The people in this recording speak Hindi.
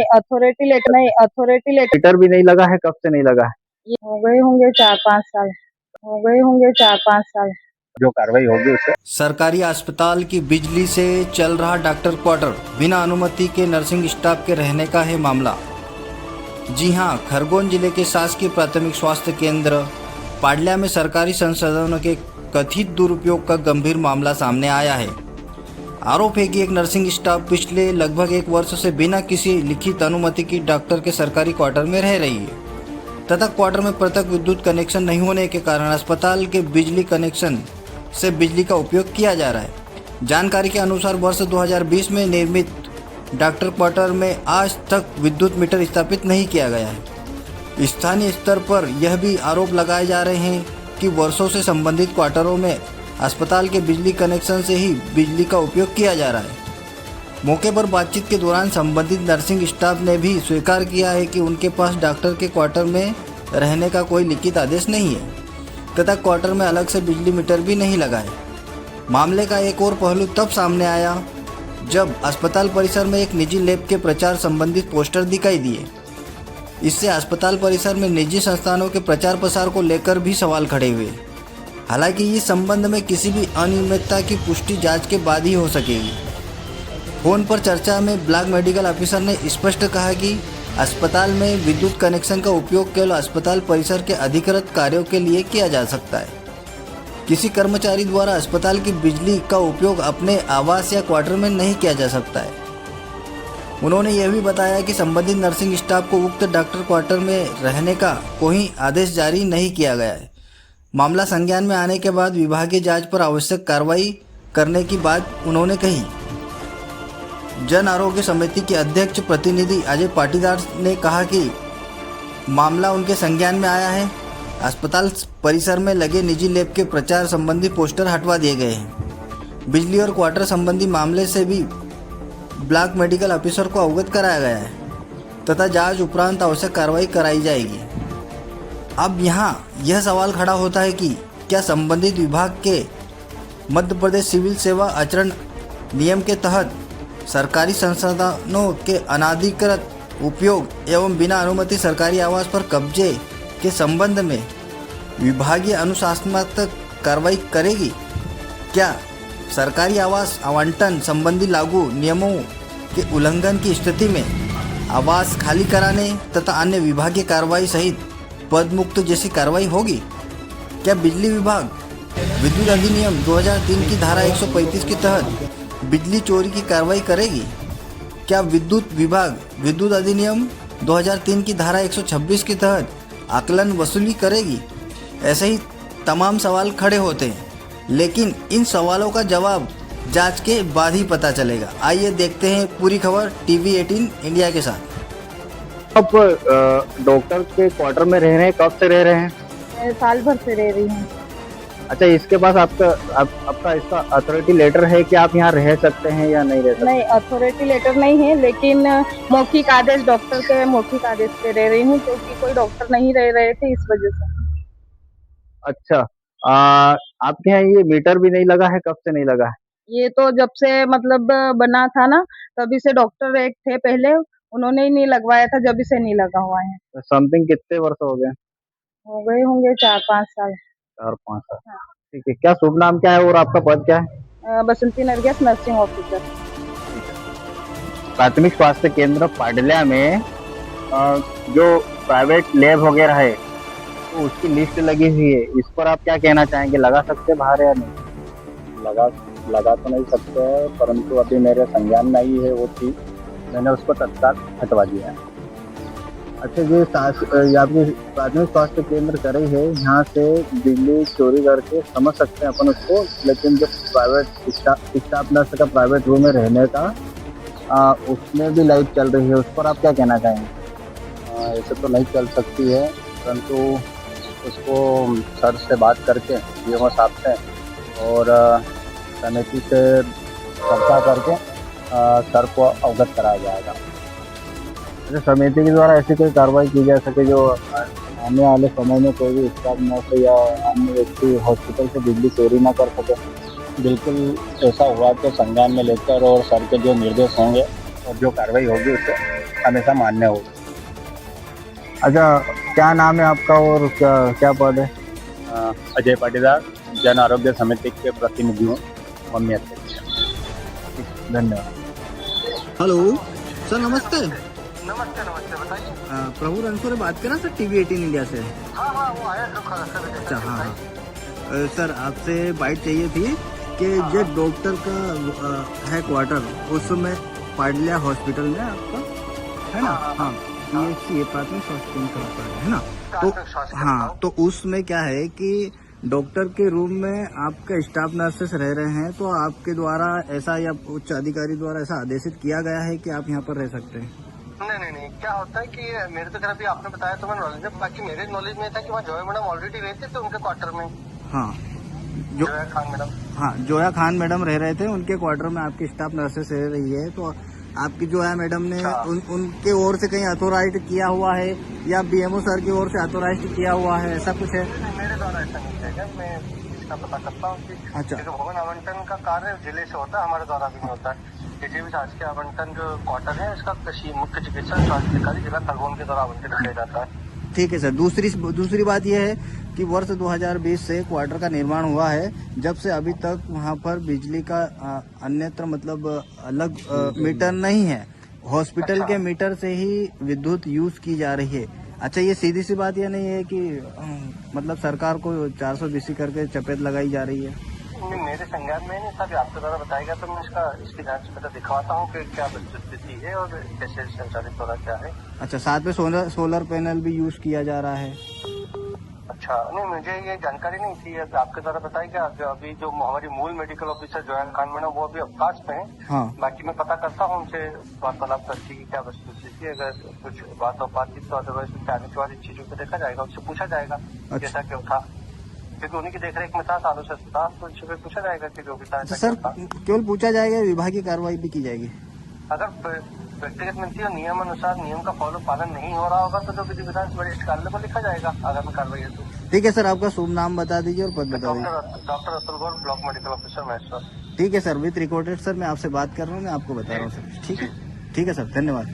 अथॉरिटी लेटर मीटर भी नहीं लगा है, कब से नहीं लगा है? ये हो गए होंगे 4-5 साल। जो कार्रवाई होगी उसे सरकारी अस्पताल की बिजली से चल रहा डॉक्टर क्वार्टर, बिना अनुमति के नर्सिंग स्टाफ के रहने का है मामला। जी हां, खरगोन जिले के शासकीय प्राथमिक स्वास्थ्य केंद्र पाडल्या में सरकारी संसाधनों के कथित दुरुपयोग का गंभीर मामला सामने आया है। आरोप है कि एक नर्सिंग स्टाफ पिछले लगभग 1 वर्ष से बिना किसी लिखित अनुमति की डॉक्टर के सरकारी क्वार्टर में रह रही है तथा क्वार्टर में पृथक विद्युत कनेक्शन नहीं होने के कारण अस्पताल के बिजली कनेक्शन से बिजली का उपयोग किया जा रहा है। जानकारी के अनुसार वर्ष 2020 में निर्मित डॉक्टर क्वार्टर में आज तक विद्युत मीटर स्थापित नहीं किया गया है। स्थानीय स्तर पर यह भी आरोप लगाए जा रहे हैं कि वर्षों से संबंधित क्वार्टरों में अस्पताल के बिजली कनेक्शन से ही बिजली का उपयोग किया जा रहा है। मौके पर बातचीत के दौरान संबंधित नर्सिंग स्टाफ ने भी स्वीकार किया है कि उनके पास डॉक्टर के क्वार्टर में रहने का कोई लिखित आदेश नहीं है तथा क्वार्टर में अलग से बिजली मीटर भी नहीं लगा है। मामले का एक और पहलू तब सामने आया जब अस्पताल परिसर में एक निजी लैब के प्रचार संबंधित पोस्टर दिखाई दिए। इससे अस्पताल परिसर में निजी संस्थानों के प्रचार प्रसार को लेकर भी सवाल खड़े हुए। हालांकि इस संबंध में किसी भी अनियमितता की पुष्टि जांच के बाद ही हो सकेगी। फोन पर चर्चा में ब्लॉक मेडिकल ऑफिसर ने स्पष्ट कहा कि अस्पताल में विद्युत कनेक्शन का उपयोग केवल अस्पताल परिसर के अधिकृत कार्यों के लिए किया जा सकता है। किसी कर्मचारी द्वारा अस्पताल की बिजली का उपयोग अपने आवास या क्वार्टर में नहीं किया जा सकता है। उन्होंने यह भी बताया कि संबंधित नर्सिंग स्टाफ को उक्त डॉक्टर क्वार्टर में रहने का कोई आदेश जारी नहीं किया गया है। मामला संज्ञान में आने के बाद विभागीय जांच पर आवश्यक कार्रवाई करने की बात उन्होंने कही। जन आरोग्य समिति के अध्यक्ष प्रतिनिधि अजय पाटीदार ने कहा कि मामला उनके संज्ञान में आया है। अस्पताल परिसर में लगे निजी लैब के प्रचार संबंधी पोस्टर हटवा दिए गए हैं। बिजली और क्वार्टर संबंधी मामले से भी ब्लॉक मेडिकल ऑफिसर को अवगत कराया गया है तथा जांच उपरांत आवश्यक कार्रवाई कराई जाएगी। अब यहाँ यह सवाल खड़ा होता है कि क्या संबंधित विभाग के मध्य प्रदेश सिविल सेवा आचरण नियम के तहत सरकारी संसाधनों के अनाधिकृत उपयोग एवं बिना अनुमति सरकारी आवास पर कब्जे के संबंध में विभागीय अनुशासनात्मक कार्रवाई करेगी? क्या सरकारी आवास आवंटन संबंधी लागू नियमों के उल्लंघन की स्थिति में आवास खाली कराने तथा अन्य विभागीय कार्रवाई सहित पद मुक्त जैसी कार्रवाई होगी? क्या बिजली विभाग विद्युत अधिनियम 2003 की धारा 135 के तहत बिजली चोरी की कार्रवाई करेगी? क्या विद्युत विभाग विद्युत अधिनियम 2003 की धारा 126 के तहत आकलन वसूली करेगी? ऐसे ही तमाम सवाल खड़े होते हैं, लेकिन इन सवालों का जवाब जांच के बाद ही पता चलेगा। आइए देखते हैं पूरी खबर टीवी 18 इंडिया के साथ। आप डॉक्टर के क्वार्टर में रह रहे हैं, कब से रह रहे हैं? साल भर से रह रही हूँ। अच्छा, इसके पास आपका इसका अथॉरिटी लेटर है कि आप यहाँ रह सकते हैं या नहीं रह सकते? नहीं, अथॉरिटी लेटर नहीं है, लेकिन मौखिक आदेश, डॉक्टर के मौखिक आदेश पे रह रही हूँ क्योंकि कोई डॉक्टर नहीं रह रहे थे, इस वजह से। अच्छा, आपके यहाँ ये मीटर भी नहीं लगा है, कब से नहीं लगा है? ये तो जब से मतलब बना था ना, तभी से डॉक्टर एक थे पहले, उन्होंने ही नहीं लगवाया था, जब से नहीं लगा हुआ है। समथिंग कितने वर्ष हो गए? हो गए होंगे 4-5 साल। 4-5 साल। हाँ। ठीक है, क्या शुभ नाम क्या है और आपका पद क्या है? बसंती नरगिस, नर्सिंग ऑफिसर। प्राथमिक स्वास्थ्य केंद्र पाडल्या में जो प्राइवेट लैब वगैरह है तो उसकी लिस्ट लगी हुई है, इस पर आप क्या कहना चाहेंगे? लगा सकते बाहर या नहीं? लगा तो नहीं सकते हैं, परंतु अभी मेरे संज्ञान में ही है वो चीज़, मैंने उसको तत्काल हटवा दिया है। अच्छा, ये आपके प्राथमिक स्वास्थ्य केंद्र करे है, यहाँ से बिजली चोरी करके समझ सकते हैं अपन उसको, लेकिन जो प्राइवेट स्टाफ नर्स का प्राइवेट रूम में रहने का उसमें भी लाइट चल रही है, उस पर आप क्या कहना चाहेंगे? ऐसे तो नहीं चल सकती है, परंतु उसको सर से बात करके डीएमओ साहब से और समिति से चर्चा करके सर को अवगत कराया जाएगा। समिति के द्वारा ऐसी कोई कार्रवाई की जा सके जो आने वाले समय में कोई भी स्टाफ नर्स या अन्य व्यक्ति हॉस्पिटल से बिजली चोरी ना कर सके? बिल्कुल ऐसा हुआ तो संज्ञान में लेकर और सर के जो निर्देश होंगे और जो कार्रवाई होगी उसे हमेशा मान्य होगी। अच्छा, क्या नाम है आपका और क्या क्या पद है? अजय पाटीदार, जन आरोग्य समिति के प्रतिनिधि हूँ, मम्मी अध्यक्ष। धन्यवाद। हेलो सर, नमस्ते। नमस्ते बताइए। प्रभु रणसोरे बात कर रहा सर, टीवी 18 इंडिया से। हाँ वो आया तो खरा सर। अच्छा, हाँ सर, आपसे बाइट चाहिए थी कि जो डॉक्टर का है क्वार्टर, उसमें पाडलिया हॉस्पिटल में आपका है ना? हाँ, PHC प्राथमिक स्वास्थ्य केंद्र है ना? तो हाँ, तो उसमें क्या है कि डॉक्टर के रूम में आपका स्टाफ नर्सेस रह रहे हैं, तो आपके द्वारा ऐसा या उच्च अधिकारी द्वारा ऐसा आदेशित किया गया है कि आप यहाँ पर रह सकते हैं? नहीं, क्या होता है कि मेरे तो अभी आपने बताया तो मैं नॉलेज है, बाकी मेरे नॉलेज में था कि वहाँ जोया मैडम ऑलरेडी रहते थे उनके क्वार्टर में। हाँ, जोया खान मैडम। हाँ, जोया खान मैडम रह रहे थे, उनके क्वार्टर में आपकी स्टाफ नर्सेस रह रही है, तो आपकी जोया मैडम ने उनके ओर से कहीं अथोराइज किया हुआ है या BMO सर की ओर से अथोराइज किया हुआ है, ऐसा कुछ है? मेरे द्वारा ऐसा नहीं है, मैं इसका पता करता हूँ कि अच्छा, भवन आवंटन का कार्य जिले से होता है, हमारे द्वारा भी नहीं होता है। किसी भी शासकीय आवंटन जो क्वार्टर है, इसका मुख्य चिकित्सा स्वास्थ्य अधिकारी जिला खरगोन के द्वारा आवंटित किया जाता है। ठीक है सर। दूसरी बात यह है कि वर्ष 2020 से क्वार्टर का निर्माण हुआ है, जब से अभी तक वहां पर बिजली का अन्यत्र मतलब अलग मीटर नहीं है, हॉस्पिटल के मीटर से ही विद्युत यूज की जा रही है। अच्छा, ये सीधी सी बात यह नहीं है कि मतलब सरकार को 420 करके चपेट लगाई जा रही है? नहीं, मेरे संज्ञान में नहीं, सब आपके द्वारा बताएगा तो मैं इसकी जांच पता दिखवाता हूँ कि क्या स्थिति है और कैसे संचालित हो रहा क्या है। अच्छा, साथ में सोलर पैनल भी यूज किया जा रहा है? अच्छा, नहीं मुझे ये जानकारी नहीं थी, आपके द्वारा बताएगा। अभी जो हमारी मूल medical officer Zoya Khan madam वो अभी अवकाश पे है। हाँ, बाकी मैं पता करता हूँ उनसे वार्तालाप करके कि क्या वस्तुस्थिति है, अगर कुछ बात हो पाती तो अदरवाइज आने के बाद इन चीजों को देखा जाएगा, उससे पूछा जाएगा जैसा क्यों था, क्योंकि उन्हीं की देखरेख में था सालों से अस्पताल, तो इनसे पूछा जाएगा कि जो भी था। सर, केवल पूछा जाएगा, विभागीय कार्रवाई भी की जाएगी? अगर व्यक्तिगत मिलती और नियम अनुसार नियम का फॉलो पालन नहीं हो रहा होगा तो जो विधि विधान वरिष्ठ कार्यालय को लिखा जाएगा आगामी कार्रवाई है। ठीक है सर, आपका शुभ नाम बता दीजिए और पद बता दीजिए। डॉक्टर अतुल गौर, ब्लॉक मेडिकल ऑफिसर महेश्वर। ठीक है सर, विथ रिकॉर्डेड सर, मैं आपसे बात कर रहा हूँ, मैं आपको बता रहा हूँ सर। ठीक है सर, धन्यवाद।